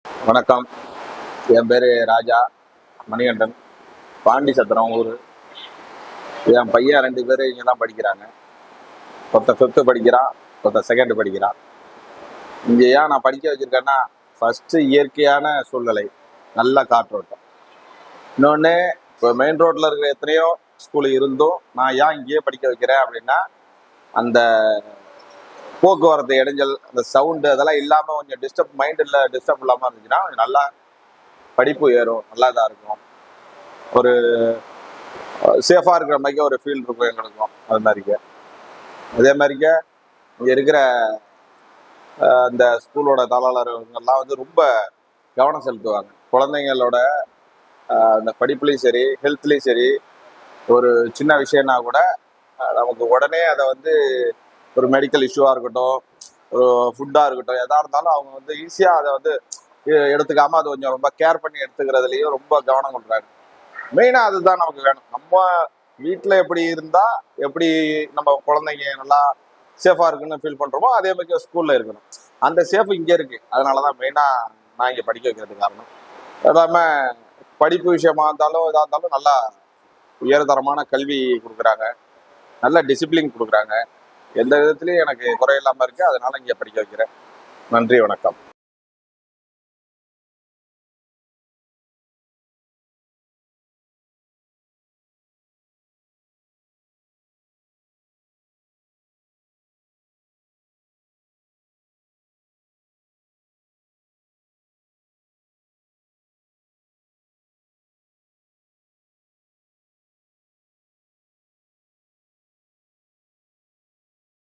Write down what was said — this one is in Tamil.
வணக்கம். என் பேர் ராஜா மணிகண்டன். பாண்டி சத்திரம் ஊர். என் பையன் 2 பேர் இங்கே தான் படிக்கிறாங்க. ஒருத்தன் 5th படிக்கிறான், ஒருத்தன் 2nd படிக்கிறான். இங்கே ஏன் நான் படிக்க வச்சிருக்கேன்னா, ஃபர்ஸ்ட் இயற்கையான சூழ்நிலை, நல்ல காற்றோட்டம். இன்னொன்று, இப்போ மெயின் ரோட்டில் இருக்கிற எத்தனையோ ஸ்கூலு இருந்தும் நான் ஏன் இங்கேயே படிக்க வைக்கிறேன் அப்படின்னா, அந்த போக்குவரத்து இடைஞ்சல், அந்த சவுண்டு அதெல்லாம் இல்லாமல் கொஞ்சம் மைண்டில் டிஸ்டர்ப் இல்லாமல் இருந்துச்சுன்னா கொஞ்சம் நல்லா படிப்பு ஏறும், நல்லா இதாக இருக்கும். ஒரு சேஃபாக இருக்கிற மாதிரிக்கே ஒரு ஃபீல் இருக்கும் எங்களுக்கும். அது மாதிரிக்க அதே மாதிரிக்க இங்கே இருக்கிற அந்த ஸ்கூலோட தாளாளர்கள்லாம் வந்து ரொம்ப கவனம் செலுத்துவாங்க. குழந்தைங்களோட அந்த படிப்புலையும் சரி, ஹெல்த்லேயும் சரி, ஒரு சின்ன விஷயம்னா கூட நமக்கு உடனே அதை வந்து ஒரு மெடிக்கல் இஷ்யூவாக இருக்கட்டும், ஒரு ஃபுட்டாக இருக்கட்டும், எதாக இருந்தாலும் அவங்க வந்து ஈஸியாக அதை வந்து எடுத்துக்காம அதை கொஞ்சம் ரொம்ப கேர் பண்ணி எடுத்துக்கிறதுலையும் ரொம்ப கவனம் கொடுக்குறாங்க. மெயினாக அதுதான் நமக்கு வேணும். நம்ம வீட்டில் எப்படி இருந்தால் எப்படி நம்ம குழந்தைங்க நல்லா சேஃபாக இருக்குன்னு ஃபீல் பண்ணுறோமோ அதே மாதிரி ஸ்கூலில் இருக்கணும். அந்த சேஃப் இங்கே இருக்குது. அதனால தான் மெயினாக நான் இங்கே படிக்க வைக்கிறதுக்கு காரணம். இல்லாமல் படிப்பு விஷயமா இருந்தாலும் எதாக இருந்தாலும் நல்லா உயர்தரமான கல்வி கொடுக்குறாங்க, நல்ல டிசிப்ளின் கொடுக்குறாங்க. எந்த விதத்துலையும் எனக்கு குறை இல்லாமல் இருக்குது. அதனால இங்கே படிக்க வைக்கிறேன். நன்றி, வணக்கம்.